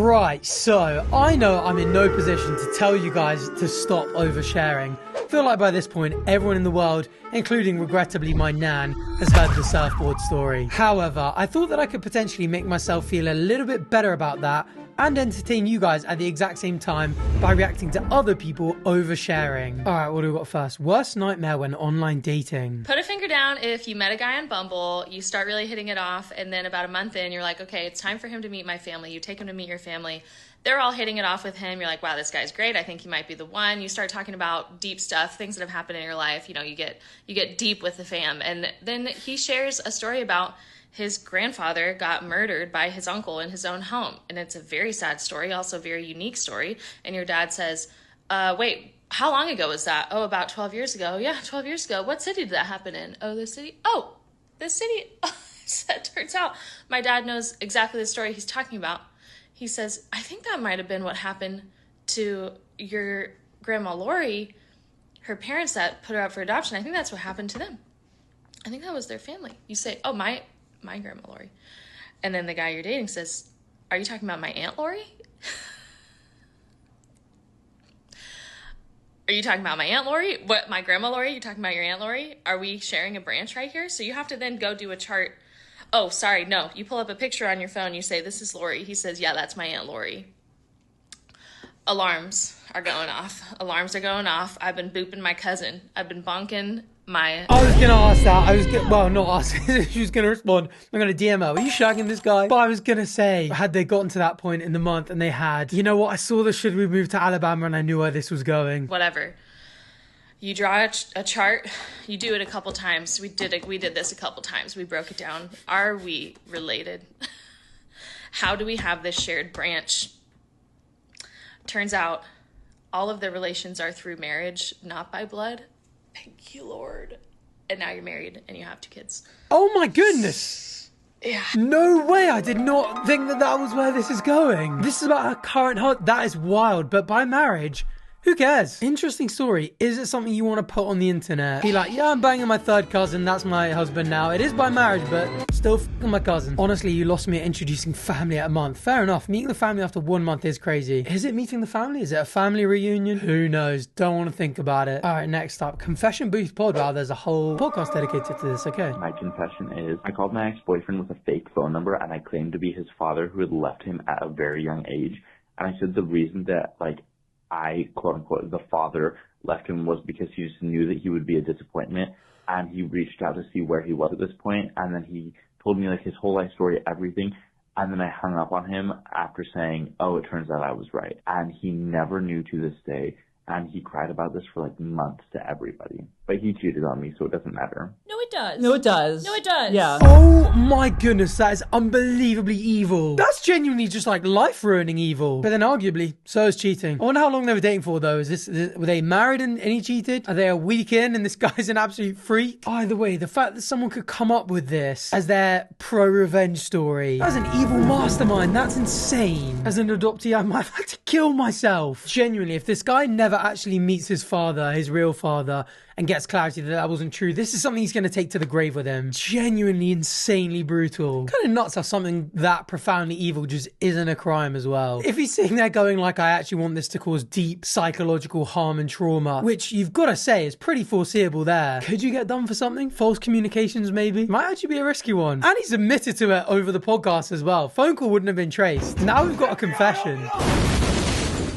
Right, so I know I'm in no position to tell you guys to stop oversharing. I feel like by this point, everyone in the world, including regrettably my nan, has heard the surfboard story. However, I thought that I could potentially make myself feel a little bit better about that and entertain you guys at the exact same time by reacting to other people oversharing. Alright, what do we got first? Worst nightmare when online dating. Put a finger down if you met a guy on Bumble, you start really hitting it off, and then about a month in, you're like, okay, it's time for him to meet my family. You take him to meet your family. They're all hitting it off with him. You're like, wow, this guy's great. I think he might be the one. You start talking about deep stuff, things that have happened in your life. You know, you get deep with the fam. And then he shares a story about his grandfather got murdered by his uncle in his own home. And it's a very sad story, also a very unique story. And your dad says, wait, how long ago was that? Oh, about 12 years ago. Yeah, 12 years ago. What city did that happen in? Oh, this city. Oh, this city. It turns out my dad knows exactly the story he's talking about. He says, I think that might have been what happened to your grandma Lori, her parents that put her up for adoption. I think that's what happened to them. I think that was their family. You say, oh, my grandma Lori. And then the guy you're dating says, are you talking about my Aunt Lori? Are you talking about my Aunt Lori? What, my grandma Lori? You talking about your Aunt Lori? Are we sharing a branch right here? So you have to then go do a chart. Oh, sorry, no. You pull up a picture on your phone. You say, this is Lori. He says, yeah, that's my Aunt Lori. Alarms are going off. Alarms are going off. I've been booping my cousin. I've been bonking my... I was going to ask that. Well, not ask. She was going to respond. I'm going to DM her. Are you shagging this guy? But I was going to say, had they gotten to that point in the month and they had, you know what? I saw the should we move to Alabama and I knew where this was going. Whatever. You draw a chart, you do it a couple times. We did this a couple times. We broke it down. Are we related? How do we have this shared branch? Turns out all of the relations are through marriage, not by blood. Thank you, Lord. And now you're married and you have 2 kids. Oh my goodness. Yeah. No way. I did not think that was where this is going. This is about her current husband. That is wild. But by marriage... who cares? Interesting story. Is it something you want to put on the internet? Be like, yeah, I'm banging my third cousin. That's my husband now. It is by marriage, but still f***ing my cousin. Honestly, you lost me at introducing family at a month. Fair enough. Meeting the family after 1 month is crazy. Is it meeting the family? Is it a family reunion? Who knows? Don't want to think about it. All right, next up. Confession Booth Pod. Wow, there's a whole podcast dedicated to this. Okay. My confession is I called my ex-boyfriend with a fake phone number and I claimed to be his father who had left him at a very young age. And I said the reason that, I, quote-unquote, the father left him was because he just knew that he would be a disappointment, and he reached out to see where he was at this point, and then he told me, his whole life story, everything, and then I hung up on him after saying, oh, it turns out I was right. And he never knew to this day, and he cried about this for, months to everybody. But he cheated on me, so it doesn't matter. No, it does. No, it does. No, it does. Yeah. Oh my goodness, that is unbelievably evil. That's genuinely just life-ruining evil. But then arguably, so is cheating. I wonder how long they were dating for though. Were they married and he cheated? Are they a week in and this guy's an absolute freak? Either way, the fact that someone could come up with this as their pro-revenge story. That's an evil mastermind. That's insane. As an adoptee, I might have had to kill myself. Genuinely, if this guy never actually meets his father, his real father, and gets clarity that wasn't true, this is something he's going to take to the grave with him. Genuinely insanely brutal. Kind of nuts how something that profoundly evil just isn't a crime as well. If he's sitting there going I actually want this to cause deep psychological harm and trauma, which you've got to say is pretty foreseeable there. Could you get done for something? False communications maybe? Might actually be a risky one. And he's admitted to it over the podcast as well. Phone call wouldn't have been traced. Now we've got a confession.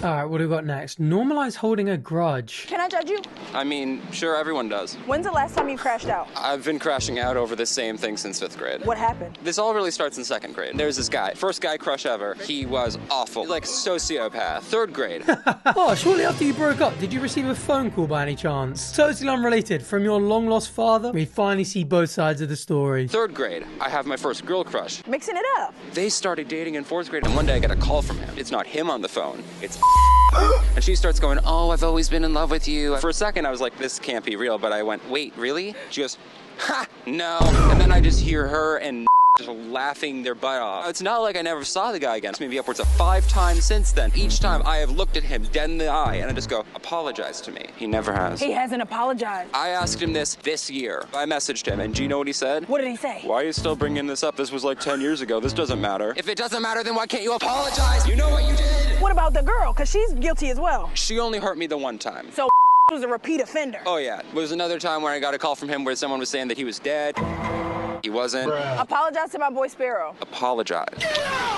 Alright, what do we got next? Normalize holding a grudge. Can I judge you? I mean, sure, everyone does. When's the last time you crashed out? I've been crashing out over the same thing since 5th grade. What happened? This all really starts in 2nd grade. There's this guy, first guy crush ever. He was awful, sociopath. 3rd grade. Oh, shortly after you broke up, did you receive a phone call by any chance? Totally unrelated, from your long-lost father? We finally see both sides of the story. 3rd grade, I have my first girl crush. Mixing it up. They started dating in 4th grade, and one day I get a call from him. It's not him on the phone, it's and she starts going, oh, I've always been in love with you. For a second, I was like, this can't be real. But I went, wait, really? She goes, ha, no. And then I just hear her and just laughing their butt off. It's not like I never saw the guy again. It's maybe upwards of 5 times since then. Each time I have looked at him dead in the eye and I just go, apologize to me. He never has. He hasn't apologized. I asked him this year. I messaged him, and do you know what he said? What did he say? Why are you still bringing this up? This was 10 years ago. This doesn't matter. If it doesn't matter, then why can't you apologize? You know what What about the girl? Because she's guilty as well. She only hurt me the one time. So was a repeat offender. Oh yeah, there was another time where I got a call from him where someone was saying that he was dead. He wasn't. Apologize to my boy Sparrow. Apologize.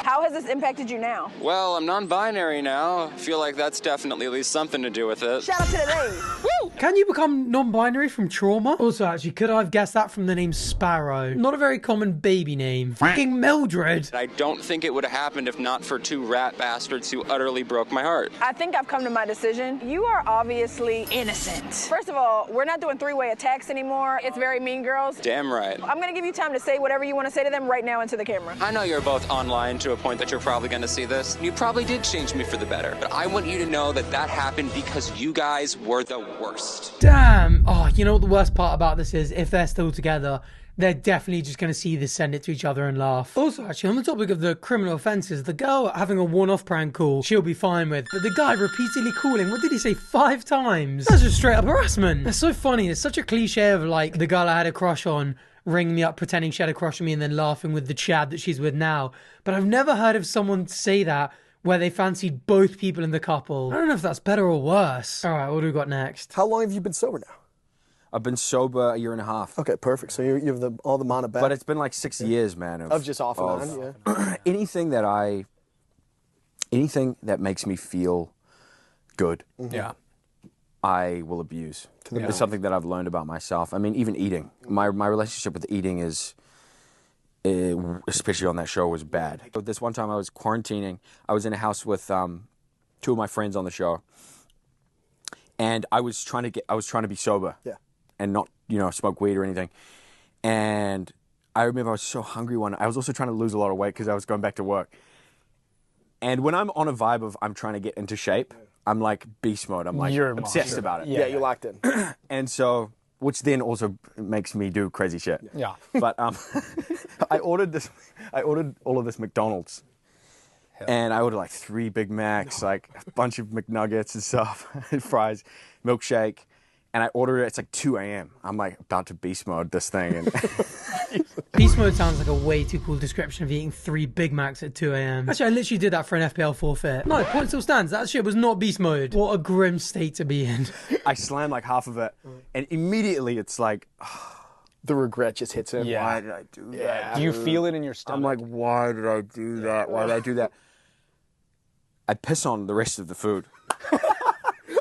How has this impacted you now? Well, I'm non-binary now. I feel like that's definitely at least something to do with it. Shout out to the ladies. Woo! Can you become non-binary from trauma? Also, actually, could I have guessed that from the name Sparrow? Not a very common baby name. Fucking Mildred. I don't think it would have happened if not for two rat bastards who utterly broke my heart. I think I've come to my decision. You are obviously innocent. First of all, we're not doing three-way attacks anymore. It's very Mean Girls. Damn right. I'm gonna give you time to say whatever you want to say to them right now into the camera. I know you're both online to a point that you're probably going to see this. You probably did change me for the better, but I want you to know that that happened because you guys were the worst. Damn. Oh, you know what the worst part about this is? If they're still together, they're definitely just going to see this, send it to each other and laugh. Also, actually, on the topic of the criminal offences, the girl having a one-off prank call, she'll be fine with. But the guy repeatedly calling, what did he say, 5 times? That's just straight up harassment. That's so funny. It's such a cliche of like, the girl I had a crush on ringing me up pretending she had a crush on me and then laughing with the chad that she's with now. But I've never heard of someone say that where they fancied both people in the couple. I don't know if that's better or worse. All right, what do we got next? How long have you been sober now? I've been sober a year and a half. Okay, perfect. So you have all the mana back. But it's been like 6 years, man. Of just off and on, yeah. anything that makes me feel good. Yeah. I will abuse. It's something that I've learned about myself. I mean, even eating. My relationship with eating is, especially on that show, was bad. But this one time I was quarantining. I was in a house with 2 of my friends on the show, and I was trying to be sober, and not smoke weed or anything. And I remember I was so hungry one night. I was also trying to lose a lot of weight because I was going back to work. And when I'm on a vibe of I'm trying to get into shape, I'm like beast mode. I'm like obsessed about it. Yeah, you're locked in. And so, which then also makes me do crazy shit. Yeah. But I ordered all of this McDonald's. And I ordered like 3 Big Macs, like a bunch of McNuggets and stuff, and fries, milkshake. And I ordered it, it's like 2 a.m. I'm like about to beast mode this thing. And Beast mode sounds like a way too cool description of eating 3 Big Macs at 2 a.m. Actually, I literally did that for an FPL forfeit. No, point still stands. That shit was not beast mode. What a grim state to be in. I slammed like half of it, and immediately it's like, the regret just hits in. why did I do that? Do you feel it in your stomach? I'm like, why did I do that? Why did I do that? I piss on the rest of the food.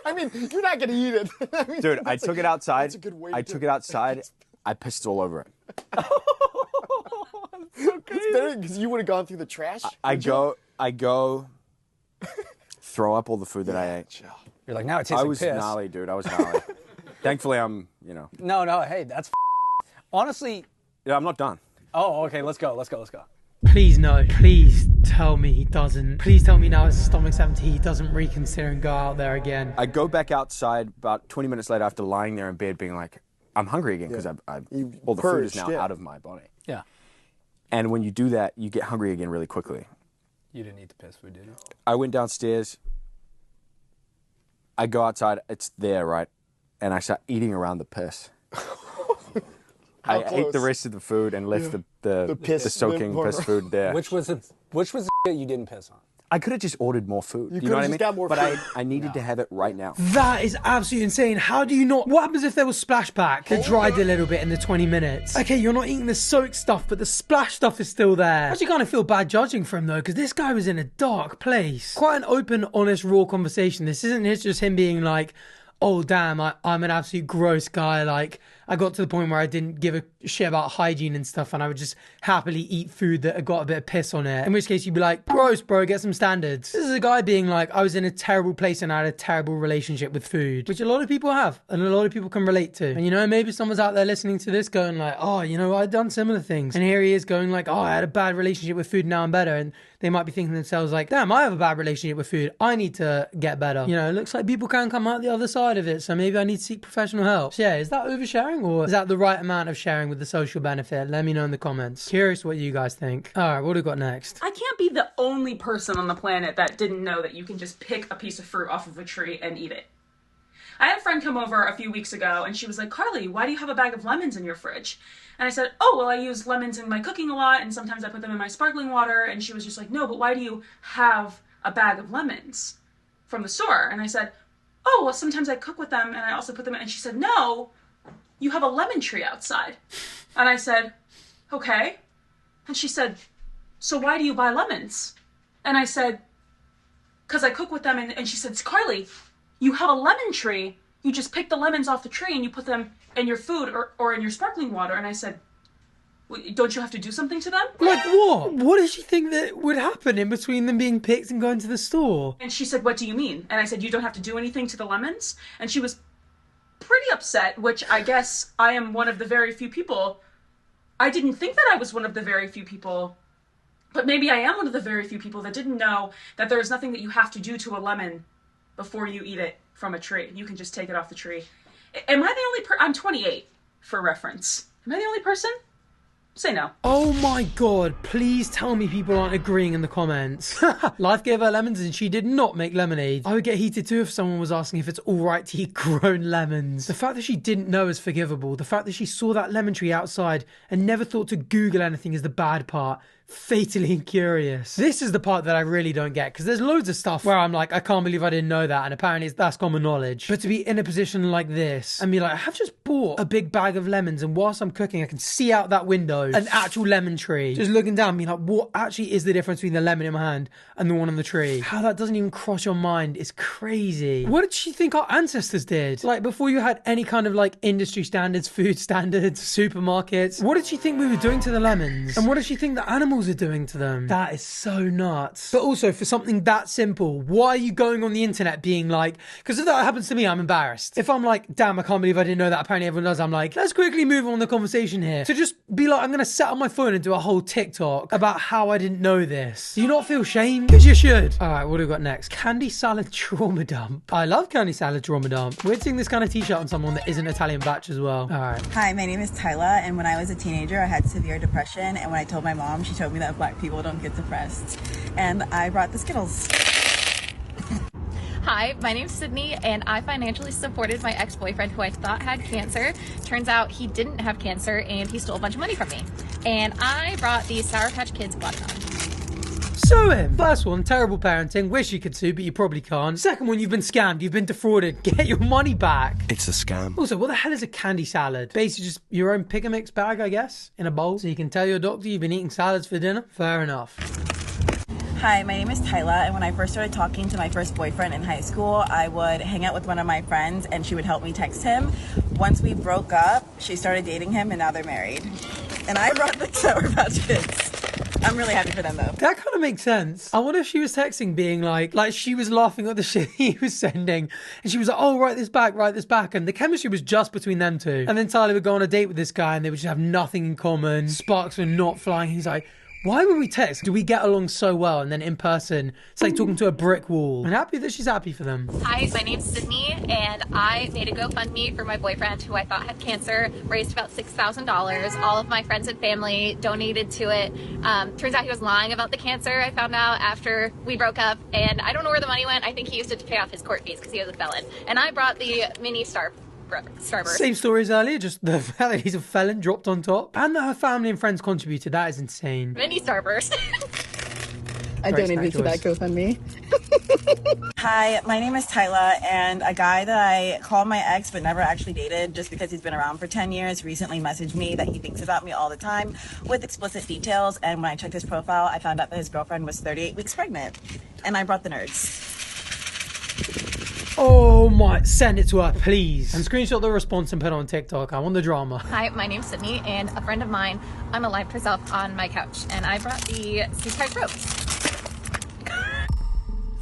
I mean, you're not going to eat it. I mean, Dude, I took it outside. That's a good way I to took it outside. I pissed all over it. It's better because you would have gone through the trash. I go throw up all the food that I ate. You're like, now it tastes like piss. I was gnarly, dude. I was gnarly. Thankfully, I'm, No, hey, that's honestly. Yeah, I'm not done. Oh, okay, let's go. Please no. Please tell me he doesn't. Please tell me now his stomach's empty, he doesn't reconsider and go out there again. I go back outside about 20 minutes later after lying there in bed being like, I'm hungry again because all the food is now out of my body. Yeah. And when you do that, you get hungry again really quickly. You didn't eat the piss food, did you? I went downstairs. I go outside. It's there, right? And I start eating around the piss. I ate the rest of the food and left the soaking piss food there. Which was the that you didn't piss on? I could have just ordered more food. You know what I mean? Got more food. I needed to have it right now. That is absolutely insane. How do you not? What happens if there was splashback that dried a little bit in the 20 minutes? Okay, you're not eating the soaked stuff, but the splash stuff is still there. I actually kind of feel bad judging for him though, because this guy was in a dark place. Quite an open, honest, raw conversation. This isn't just him being like, oh damn, I'm an absolute gross guy. Like, I got to the point where I didn't give a shit about hygiene and stuff, and I would just happily eat food that had got a bit of piss on it. In which case you'd be like, gross, bro, get some standards. This is a guy being like, I was in a terrible place and I had a terrible relationship with food, which a lot of people have, and a lot of people can relate to. And maybe someone's out there listening to this going like, oh, I've done similar things. And here he is going like, oh, I had a bad relationship with food, now I'm better. And they might be thinking to themselves like, damn, I have a bad relationship with food. I need to get better. It looks like people can come out the other side of it, so maybe I need to seek professional help. So yeah, is that oversharing, or is that the right amount of sharing with the social benefit? Let me know in the comments. Curious what you guys think. All right, what do we got next? I can't be the only person on the planet that didn't know that you can just pick a piece of fruit off of a tree and eat it. I had a friend come over a few weeks ago and she was like, Carly, why do you have a bag of lemons in your fridge? And I said, oh, well, I use lemons in my cooking a lot and sometimes I put them in my sparkling water. And she was just like, no, but why do you have a bag of lemons from the store. And I said, oh, well, sometimes I cook with them and I also put them in. And she said, no, you have a lemon tree outside. And I said, okay. And she said, so why do you buy lemons? And I said, because I cook with them. And she said, Carly, you have a lemon tree. You just pick the lemons off the tree and you put them in your food or in your sparkling water. And I said, don't you have to do something to them? Like what? What did she think that would happen in between them being picked and going to the store? And she said, what do you mean? And I said, you don't have to do anything to the lemons? And she was pretty upset, which I guess I am one of the very few people. I didn't think that I was one of the very few people, but maybe I am one of the very few people that didn't know that there is nothing that you have to do to a lemon before you eat it from a tree. You can just take it off the tree. Am I the only I'm 28, for reference. Am I the only person? Say no. Oh my god, please tell me people aren't agreeing in the comments. Life gave her lemons and she did not make lemonade. I would get heated too if someone was asking if it's alright to eat grown lemons. The fact that she didn't know is forgivable. The fact that she saw that lemon tree outside and never thought to Google anything is the bad part. Fatally curious. This is the part that I really don't get, because there's loads of stuff where I'm like, I can't believe I didn't know that, and apparently that's common knowledge. But to be in a position like this and be like, I have just bought a big bag of lemons, and whilst I'm cooking I can see out that window an actual lemon tree, just looking down, being like, what actually is the difference between the lemon in my hand and the one on the tree? How that doesn't even cross your mind is crazy. What did she think our ancestors did? Like, before you had any kind of like industry standards, food standards, supermarkets, what did she think we were doing to the lemons? And what did she think the animals are doing to them? That is so nuts. But also, for something that simple, why are you going on the internet being like, because if that happens to me, I'm embarrassed. If I'm like, damn, I can't believe I didn't know that, apparently everyone does, I'm like, let's quickly move on the conversation here. To just be like, I'm gonna set up my phone and do a whole TikTok about how I didn't know this. Do you not feel shame? Because you should. Alright, what do we got next? Candy salad trauma dump. I love candy salad trauma dump. We're seeing this kind of t-shirt on someone that isn't ItalianBach as well. Alright. Hi, my name is Tyla, and when I was a teenager, I had severe depression, and when I told my mom, she told me that Black people don't get depressed. And I brought the Skittles. Hi, my name's Sydney, and I financially supported my ex-boyfriend who I thought had cancer. Turns out he didn't have cancer, and he stole a bunch of money from me. And I brought the Sour Patch Kids watermelon. Sue him. First one, terrible parenting. Wish you could sue, but you probably can't. Second one, you've been scammed. You've been defrauded. Get your money back. It's a scam. Also, what the hell is a candy salad? Basically just your own pick and mix bag, I guess, in a bowl. So you can tell your doctor you've been eating salads for dinner. Fair enough. Hi, my name is Tyla, and when I first started talking to my first boyfriend in high school, I would hang out with one of my friends and she would help me text him. Once we broke up, she started dating him and now they're married. And I brought the Sour Patch Kids. I'm really happy for them though. That kind of makes sense. I wonder if she was texting being like she was laughing at the shit he was sending. And she was like, oh, write this back. And the chemistry was just between them two. And then Tyler would go on a date with this guy and they would just have nothing in common. Sparks were not flying. He's like, why would we text? Do we get along so well? And then in person, it's like talking to a brick wall. I'm happy that she's happy for them. Hi, my name's Sydney, and I made a GoFundMe for my boyfriend who I thought had cancer, raised about $6,000. All of my friends and family donated to it. Turns out he was lying about the cancer, I found out after we broke up, and I don't know where the money went. I think he used it to pay off his court fees because he was a felon. And I brought the mini Starburst. Same story as earlier, just the fact that he's a felon dropped on top. And that her family and friends contributed. That is insane. Mini Starburst. I donated to that GoFundMe. Hi, my name is Tyla, and a guy that I call my ex but never actually dated just because he's been around for 10 years recently messaged me that he thinks about me all the time with explicit details, and when I checked his profile, I found out that his girlfriend was 38 weeks pregnant. And I brought the nerds. Oh my, send it to her, please. And screenshot the response and put it on TikTok. I want the drama. Hi, my name's Sydney, and a friend of mine unalived herself on my couch, and I brought the sea-tight ropes.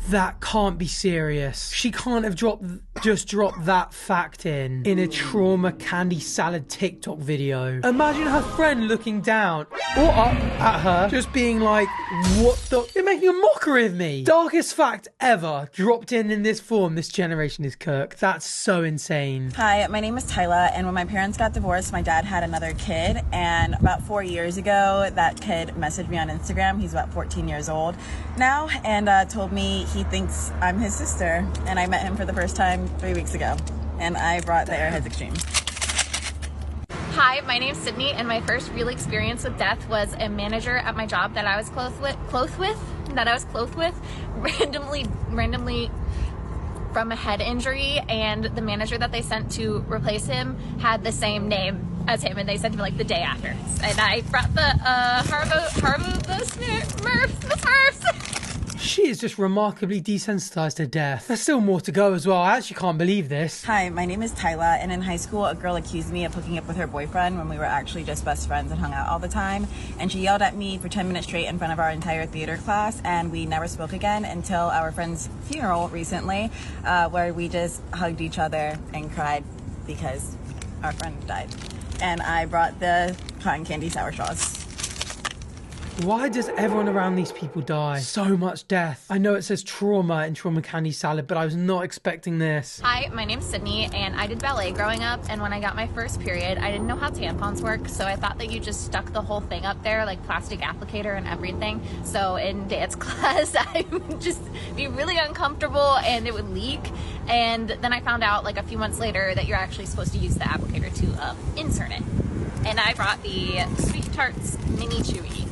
That can't be serious. She can't have just dropped that fact in a trauma candy salad TikTok video. Imagine her friend looking down or up at her, just being like, what the? You're making a mockery of me. Darkest fact ever dropped in this form. This generation is cooked. That's so insane. Hi, my name is Tyla, and when my parents got divorced, my dad had another kid, and about 4 years ago, that kid messaged me on Instagram. He's about 14 years old now, and told me he thinks I'm his sister, and I met him for the first time 3 weeks ago, and I brought the Airheads Extreme. Hi, my name's Sydney, and my first real experience with death was a manager at my job that I was close with. that I was close with randomly from a head injury, and the manager that they sent to replace him had the same name as him, and they sent him like the day after. And I brought the Smurfs. She is just remarkably desensitized to death. There's still more to go as well. I actually can't believe this. Hi, my name is Tyla, and in high school, a girl accused me of hooking up with her boyfriend when we were actually just best friends and hung out all the time. And she yelled at me for 10 minutes straight in front of our entire theater class, and we never spoke again until our friend's funeral recently, where we just hugged each other and cried because our friend died. And I brought the cotton candy sour straws. Why does everyone around these people die? So much death. I know it says trauma in trauma candy salad, but I was not expecting this. Hi, my name's Sydney, and I did ballet growing up, and when I got my first period, I didn't know how tampons work, so I thought that you just stuck the whole thing up there, like plastic applicator and everything. So in dance class, I would just be really uncomfortable, and it would leak. And then I found out, like a few months later, that you're actually supposed to use the applicator to insert it. And I brought the Sweet Tarts Mini Chewy.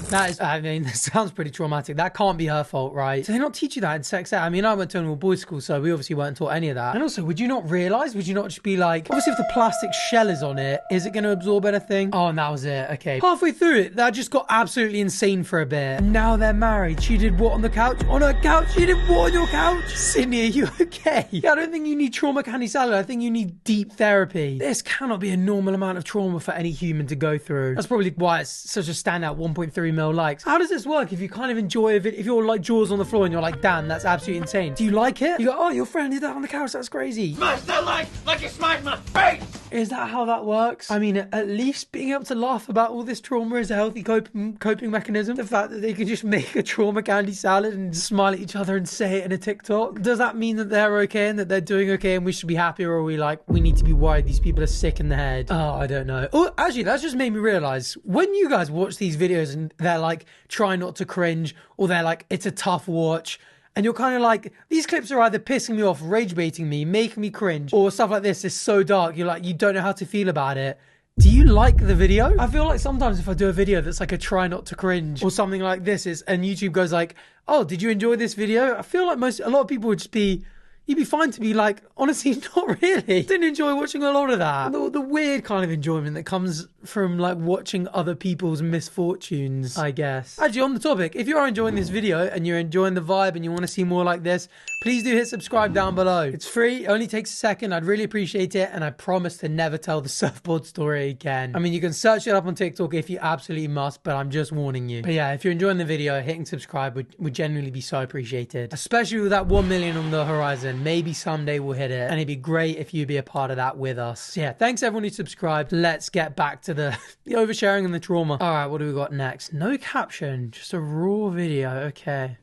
That is, I mean, that sounds pretty traumatic. That can't be her fault, right? Do they not teach you that in sex ed? I mean, I went to an all-boys school, so we obviously weren't taught any of that. And also, would you not realise? Would you not just be like, obviously if the plastic shell is on it, is it going to absorb anything? Oh, and that was it. Okay. Halfway through it, that just got absolutely insane for a bit. And now they're married. She did what on the couch? On her couch? You did what on your couch? Sydney, are you okay? Yeah, I don't think you need trauma candy salad. I think you need deep therapy. This cannot be a normal amount of trauma for any human to go through. That's probably why it's such a standout 1.3 mil likes. How does this work if you kind of enjoy it? If you're like jaws on the floor and you're like, damn, that's absolutely insane. Do you like it? You go, oh, your friend did that on the couch. That's crazy. Smash that like you smashed my face. Is that how that works? I mean, at least being able to laugh about all this trauma is a healthy coping mechanism. The fact that they can just make a trauma candy salad and smile at each other and say it in a TikTok. Does that mean that they're okay and that they're doing okay and we should be happy, or are we like, we need to be worried these people are sick in the head? Oh, I don't know. Oh, actually, that's just made me realize when you guys watch these videos and they're like, try not to cringe, or they're like, it's a tough watch, and you're kind of like, these clips are either pissing me off, rage baiting me, making me cringe, or stuff like this is so dark, you're like, you don't know how to feel about it. Do you like the video? I feel like sometimes if I do a video that's like a try not to cringe or something like this is, and YouTube goes like, oh, did you enjoy this video? I feel like a lot of people would just be, you'd be fine to be like, honestly, not really. Didn't enjoy watching a lot of that. The weird kind of enjoyment that comes from like watching other people's misfortunes, I guess. Actually, on the topic, if you are enjoying this video and you're enjoying the vibe and you want to see more like this, please do hit subscribe down below. It's free, it only takes a second. I'd really appreciate it, and I promise to never tell the surfboard story again. I mean, you can search it up on TikTok if you absolutely must, but I'm just warning you. But yeah, if you're enjoying the video, hitting subscribe would genuinely be so appreciated, especially with that 1 million on the horizon. Maybe someday we'll hit it, and it'd be great if you'd be a part of that with us. So yeah, thanks everyone who subscribed. Let's get back to the oversharing and the trauma. All right, what do we got next? No caption, just a raw video. Okay.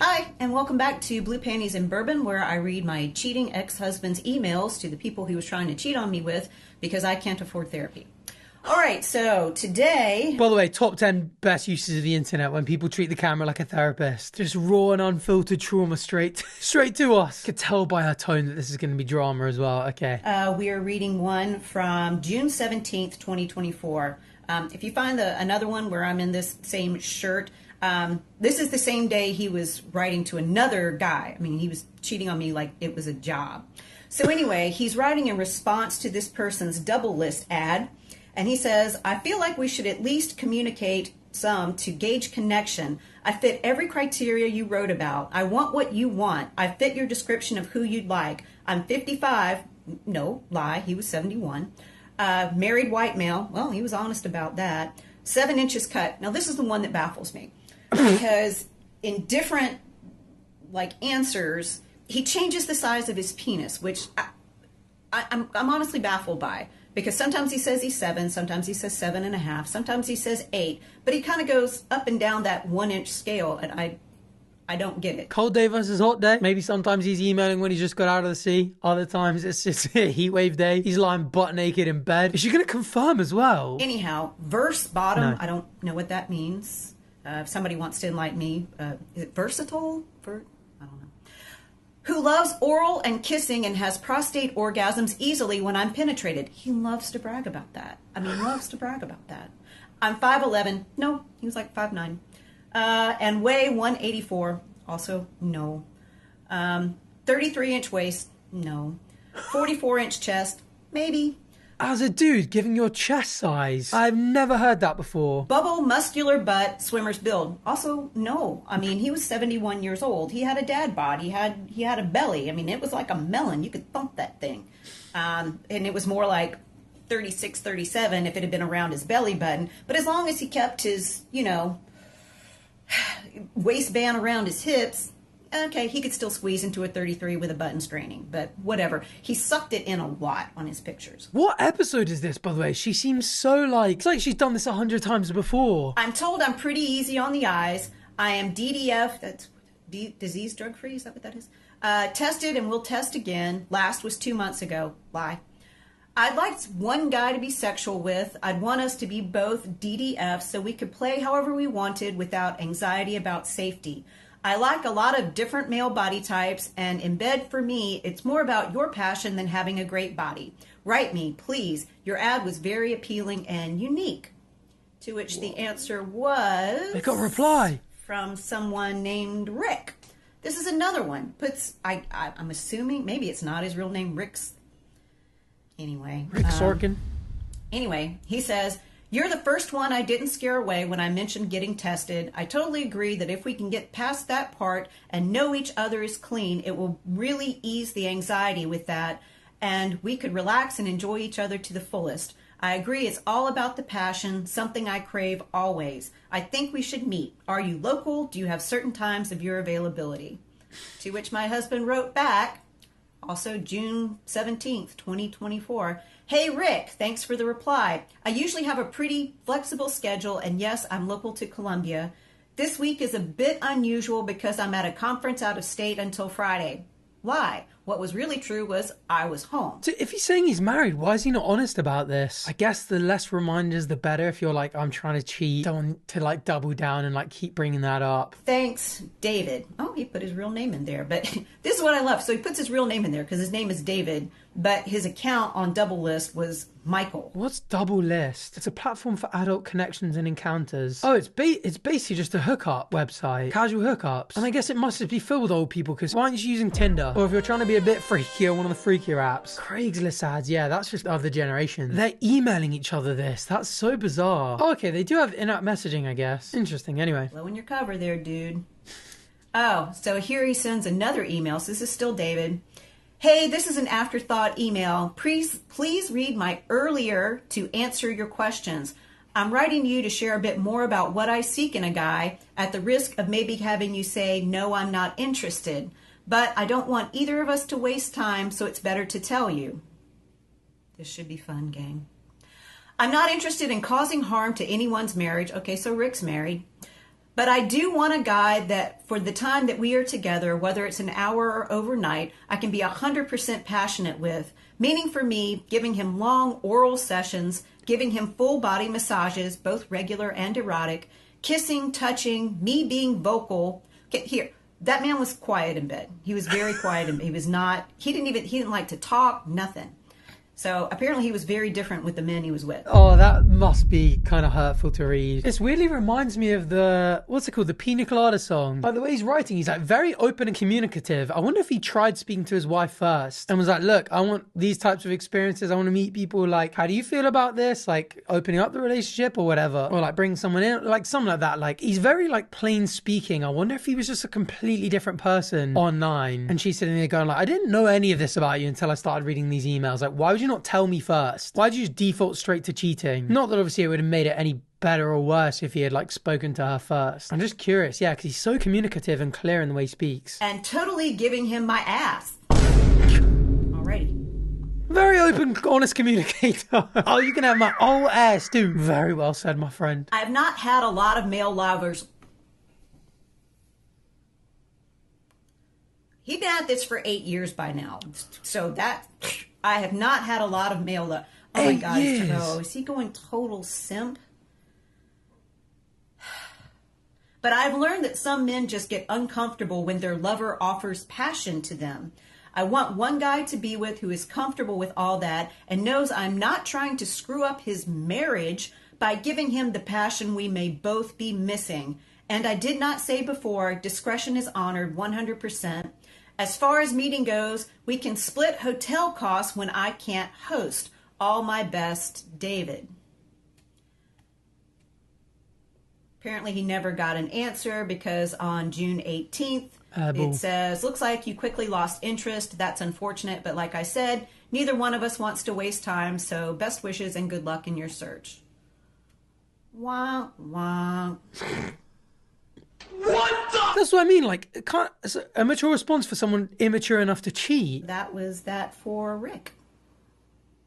Hi, and welcome back to Blue Panties and Bourbon, where I read my cheating ex-husband's emails to the people he was trying to cheat on me with because I can't afford therapy. All right, so today... By the way, top 10 best uses of the internet when people treat the camera like a therapist. Just raw and unfiltered trauma straight to us. Could tell by her tone that this is going to be drama as well. Okay. We are reading one from June 17th, 2024. If you find another one where I'm in this same shirt, this is the same day he was writing to another guy. I mean, he was cheating on me like it was a job. So anyway, he's writing in response to this person's double list ad. And he says, I feel like we should at least communicate some to gauge connection. I fit every criteria you wrote about. I want what you want. I fit your description of who you'd like. I'm 55. No, lie. He was 71. Married white male. Well, he was honest about that. 7 inches cut. Now, this is the one that baffles me. Because in different, answers, he changes the size of his penis, which I'm honestly baffled by. Because sometimes he says he's 7, sometimes he says 7.5, sometimes he says 8, but he kind of goes up and down that 1-inch scale, and I don't get it. Cold day versus hot day. Maybe sometimes he's emailing when he just got out of the sea. Other times it's just a heat wave day. He's lying butt naked in bed. Is she going to confirm as well? Anyhow, verse bottom, No. I don't know what that means. If somebody wants to enlighten me, is it versatile? I don't know. Who loves oral and kissing and has prostate orgasms easily when I'm penetrated. He loves to brag about that. I mean, loves to brag about that. I'm 5'11". No, he was like 5'9". And weigh 184. Also, no. 33-inch waist. No. 44-inch chest. Maybe. As a dude, giving your chest size. I've never heard that before. Bubble, muscular butt, swimmer's build. Also, no. I mean, he was 71 years old. He had a dad bod. He had a belly. I mean, it was like a melon. You could thump that thing. And it was more like 36, 37 if it had been around his belly button. But as long as he kept his, waistband around his hips, okay, he could still squeeze into a 33 with a button straining, but whatever. He sucked it in a lot on his pictures. What episode is this, by the way? She seems so it's like she's done this 100 times before. I'm told I'm pretty easy on the eyes. I am DDF, that's disease drug free, is that what that is? Tested and will test again. Last was 2 months ago. Lie. I'd like one guy to be sexual with. I'd want us to be both DDF so we could play however we wanted without anxiety about safety. I like a lot of different male body types, and in bed for me, it's more about your passion than having a great body. Write me, please. Your ad was very appealing and unique. To which the answer was... They got a reply. From someone named Rick. This is another one. I'm assuming, maybe it's not his real name, Rick's. Anyway. Rick Sorkin. Anyway, he says... You're the first one I didn't scare away when I mentioned getting tested. I totally agree that if we can get past that part and know each other is clean, it will really ease the anxiety with that, and we could relax and enjoy each other to the fullest. I agree it's all about the passion, something I crave always. I think we should meet. Are you local? Do you have certain times of your availability? To which my husband wrote back, also June 17th, 2024, Hey Rick, thanks for the reply. I usually have a pretty flexible schedule, and yes, I'm local to Columbia. This week is a bit unusual because I'm at a conference out of state until Friday. Why? What was really true was I was home. So if he's saying he's married, why is he not honest about this? I guess the less reminders, the better. If you're like, I'm trying to cheat, don't want to double down and keep bringing that up. Thanks, David. Oh, he put his real name in there. But this is what I love. So he puts his real name in there because his name is David, but his account on Double List was Michael. What's Double List? It's a platform for adult connections and encounters. Oh, it's basically just a hookup website. Casual hookups. And I guess it must just be filled with old people because why aren't you using Tinder? Or if you're trying to be a bit freakier, one of the freakier apps. Craigslist ads, yeah, that's just of the generation. They're emailing each other this. That's so bizarre. Oh, okay, they do have in-app messaging, I guess. Interesting, anyway. Blowing your cover there, dude. Oh, so here he sends another email. So this is still David. Hey, this is an afterthought email. Please read my earlier to answer your questions. I'm writing you to share a bit more about what I seek in a guy at the risk of maybe having you say, no, I'm not interested. But I don't want either of us to waste time, so it's better to tell you. This should be fun, gang. I'm not interested in causing harm to anyone's marriage. Okay, so Rick's married. But I do want a guy that for the time that we are together, whether it's an hour or overnight, I can be 100% passionate with. Meaning for me, giving him long oral sessions, giving him full body massages, both regular and erotic, kissing, touching, me being vocal. Okay, here. That man was quiet in bed. He was very quiet and he didn't like to talk, nothing. So apparently he was very different with the men he was with. Oh, that must be kind of hurtful to read. This weirdly reminds me of the Pina Colada song. By the way he's writing, he's very open and communicative. I wonder if he tried speaking to his wife first and was like, look, I want these types of experiences. I want to meet people. How do you feel about this? Opening up the relationship or whatever. Or bring someone in, something like that. He's very plain speaking. I wonder if he was just a completely different person online. And she's sitting there going I didn't know any of this about you until I started reading these emails. Why would you not tell me first? Why'd you just default straight to cheating? Not that obviously it would have made it any better or worse if he had spoken to her first. I'm just curious, yeah, because he's so communicative and clear in the way he speaks. And totally giving him my ass. Alrighty. Very open, honest communicator. Oh, you can have my whole ass too. Very well said, my friend. I have not had a lot of male lovers. He's been at this for 8 years by now. So that... I have not had a lot of male love. Oh my God. Is he going total simp? But I've learned that some men just get uncomfortable when their lover offers passion to them. I want one guy to be with who is comfortable with all that and knows I'm not trying to screw up his marriage by giving him the passion we may both be missing. And I did not say before, discretion is honored 100%. As far as meeting goes, we can split hotel costs when I can't host. All my best, David. Apparently he never got an answer because on June 18th, it says, looks like you quickly lost interest. That's unfortunate, but like I said, neither one of us wants to waste time, so best wishes and good luck in your search. Wah, wah. What the? That's what I mean. Like, it's a mature response for someone immature enough to cheat. That was that for Rick.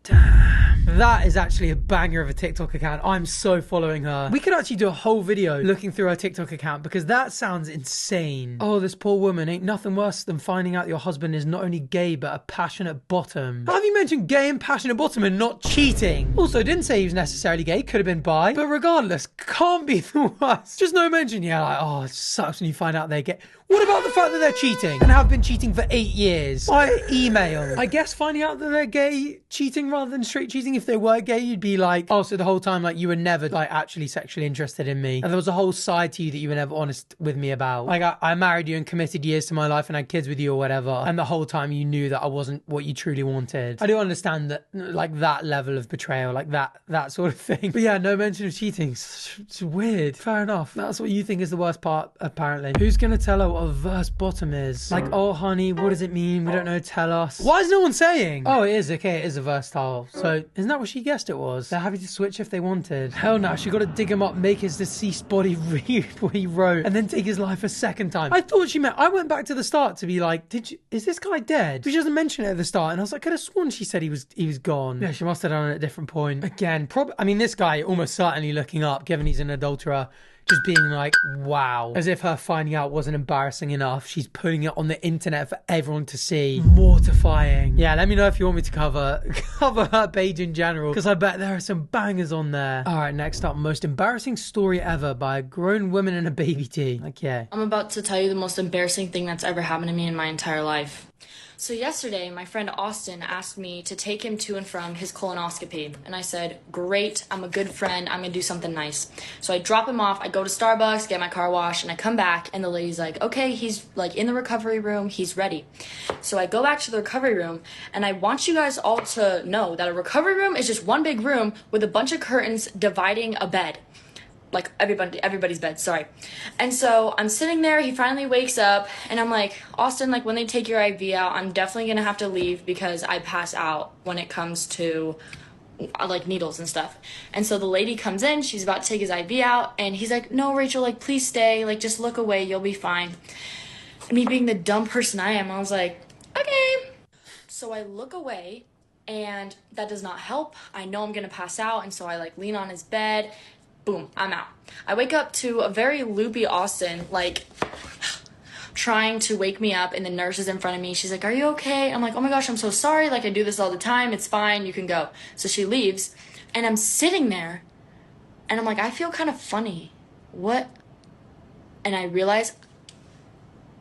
That is actually a banger of a TikTok account. I'm so following her. We could actually do a whole video looking through her TikTok account because that sounds insane. Oh, this poor woman. Ain't nothing worse than finding out your husband is not only gay but a passionate bottom. How have you mentioned gay and passionate bottom and not cheating? Also, didn't say he was necessarily gay. Could have been bi. But regardless, can't be the worst. Just no mention. Yeah, like, oh, it sucks when you find out they're gay. What about the fact that they're cheating and have been cheating for 8 years? By email. I guess finding out that they're gay, cheating rather than straight cheating. If they were gay, you'd be like, oh, so the whole time, like, you were never, like, actually sexually interested in me. And there was a whole side to you that you were never honest with me about. Like, I married you and committed years to my life and had kids with you or whatever. And the whole time you knew that I wasn't what you truly wanted. I do understand that, like, that level of betrayal, like that sort of thing. But yeah, no mention of cheating. It's weird. Fair enough. That's what you think is the worst part, apparently. Who's gonna tell her what a verse bottom is? Like, oh, honey, what does it mean? We don't know. Tell us. Why is no one saying? Oh, it is. Okay, it is a versatile. So, isn't that what she guessed it was? They're happy to switch if they wanted. Hell no, she got to dig him up, make his deceased body read what he wrote, and then take his life a second time. I thought she meant, I went back to the start to be like, is this guy dead? She doesn't mention it at the start, and I was like, I could have sworn she said he was gone. Yeah, she must have done it at a different point. Again, I mean, this guy almost certainly looking up, given he's an adulterer, just being like, wow. As if her finding out wasn't embarrassing enough. She's putting it on the internet for everyone to see. Mortifying. Yeah, let me know if you want me to cover her page in general, because I bet there are some bangers on there. All right, next up, most embarrassing story ever by a grown woman and a baby T. Like, yeah. I'm about to tell you the most embarrassing thing that's ever happened to me in my entire life. So yesterday, my friend Austin asked me to take him to and from his colonoscopy. And I said, great, I'm a good friend, I'm gonna do something nice. So I drop him off, I go to Starbucks, get my car washed, and I come back, and the lady's like, okay, he's like in the recovery room, he's ready. So I go back to the recovery room, and I want you guys all to know that a recovery room is just one big room with a bunch of curtains dividing a bed. Like everybody's bed, sorry. And so I'm sitting there, he finally wakes up, and I'm like, Austin, like when they take your IV out, I'm definitely gonna have to leave because I pass out when it comes to like needles and stuff. And so the lady comes in, she's about to take his IV out, and he's like, no, Rachel, like please stay, like just look away, you'll be fine. And me being the dumb person I am, I was like, okay. So I look away, and that does not help. I know I'm gonna pass out, and so I like lean on his bed. Boom, I'm out. I wake up to a very loopy Austin, like, trying to wake me up, and the nurse is in front of me. She's like, are you okay? I'm like, oh my gosh, I'm so sorry. Like, I do this all the time. It's fine. You can go. So she leaves, and I'm sitting there, and I'm like, I feel kind of funny. What? And I realize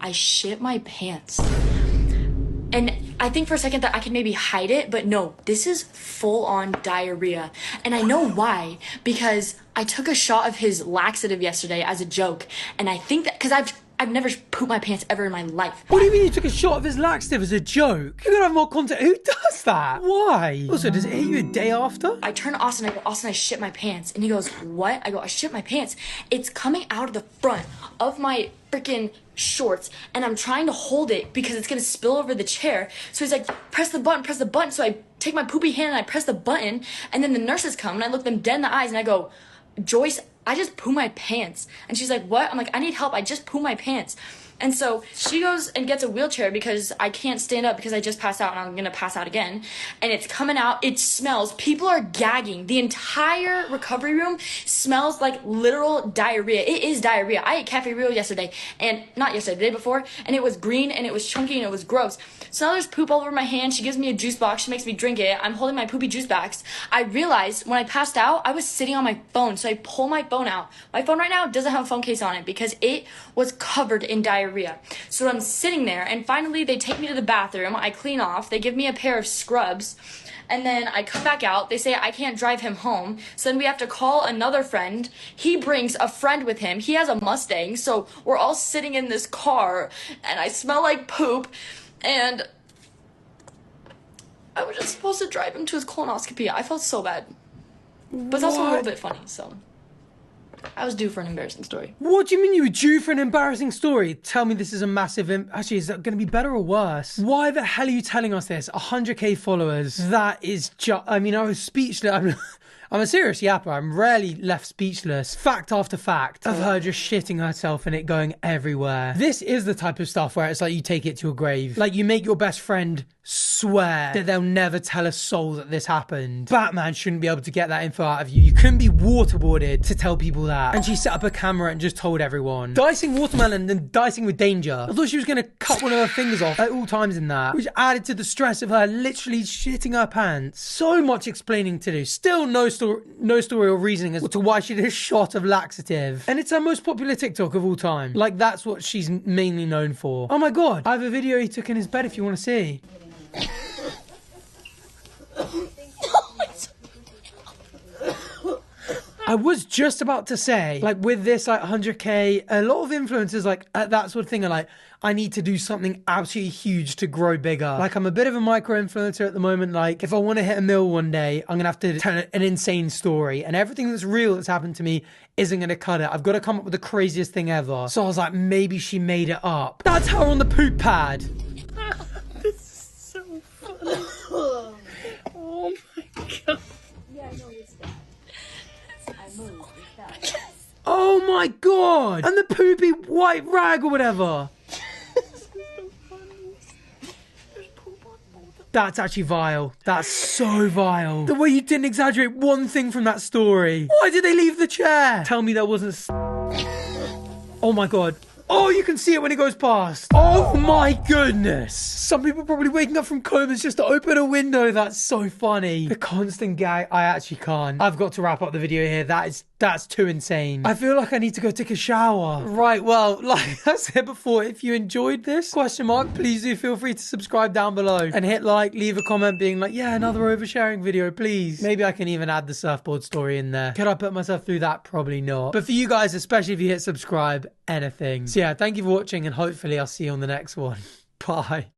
I shit my pants. And I think for a second that I could maybe hide it, but no, this is full-on diarrhea. And I know why, because I took a shot of his laxative yesterday as a joke, and I think that, because I've never pooped my pants ever in my life. What do you mean you took a shot of his laxative as a joke? You're gonna have more content. Who does that? Why? Also, does it hit you a day after? I turn to Austin, I go, Austin, I shit my pants. And he goes, what? I go, I shit my pants. It's coming out of the front of my freaking shorts, and I'm trying to hold it because it's gonna spill over the chair. So he's like, press the button, press the button. So I take my poopy hand and I press the button, and then the nurses come and I look them dead in the eyes and I go, Joyce, I just poo my pants. And she's like, what? I'm like, I need help. I just poo my pants. And so she goes and gets a wheelchair because I can't stand up because I just passed out and I'm gonna pass out again. And it's coming out, it smells. People are gagging. The entire recovery room smells like literal diarrhea. It is diarrhea. I ate Cafe Rio yesterday, and not yesterday, the day before, and it was green and it was chunky and it was gross. So now there's poop all over my hand. She gives me a juice box. She makes me drink it. I'm holding my poopy juice box. I realized when I passed out, I was sitting on my phone. So I pull my phone out. My phone right now doesn't have a phone case on it because it was covered in diarrhea. diarrhea. So I'm sitting there, and finally they take me to the bathroom. I clean off. They give me a pair of scrubs. And then I come back out. They say I can't drive him home. So then we have to call another friend. He brings a friend with him. He has a Mustang. So we're all sitting in this car, and I smell like poop. And I was just supposed to drive him to his colonoscopy. I felt so bad. But it's also a little bit funny, so I was due for an embarrassing story. What do you mean you were due for an embarrassing story? Tell me this is a massive... Actually, is that going to be better or worse? Why the hell are you telling us this? 100k followers. That is just... I mean, I was speechless. I'm a serious yapper. I'm rarely left speechless. Fact after fact of her just shitting herself and it going everywhere. This is the type of stuff where it's like you take it to a grave. Like you make your best friend swear that they'll never tell a soul that this happened. Batman shouldn't be able to get that info out of you. You couldn't be waterboarded to tell people that. And she set up a camera and just told everyone. Dicing watermelon and dicing with danger. I thought she was going to cut one of her fingers off at all times in that, which added to the stress of her literally shitting her pants. So much explaining to do. Still no story or reasoning as to why she did a shot of laxative. And it's her most popular TikTok of all time. Like that's what she's mainly known for. Oh my god, I have a video he took in his bed if you want to see. I was just about to say, like with this like 100k, a lot of influencers like that sort of thing are like, I need to do something absolutely huge to grow bigger. Like I'm a bit of a micro influencer at the moment. Like if I want to hit a mil one day, I'm gonna have to tell an insane story, and everything that's real that's happened to me isn't gonna cut it. I've got to come up with the craziest thing ever. So I was like, maybe she made it up. That's her on the poop pad. This is so funny. Oh my god. Yeah, I know it's that. I know it's that. Oh my god! And the poopy white rag or whatever. That's actually vile. That's so vile. The way you didn't exaggerate one thing from that story. Why did they leave the chair? Tell me that wasn't... Oh my god. Oh, you can see it when it goes past. Oh my goodness. Some people probably waking up from comas just to open a window. That's so funny. The constant gag, I actually can't. I've got to wrap up the video here. That's too insane. I feel like I need to go take a shower. Right, well, like I said before, if you enjoyed this, please do feel free to subscribe down below and hit like, leave a comment being like, yeah, another oversharing video, please. Maybe I can even add the surfboard story in there. Could I put myself through that? Probably not. But for you guys, especially if you hit subscribe, anything. So yeah, thank you for watching and hopefully I'll see you on the next one. Bye.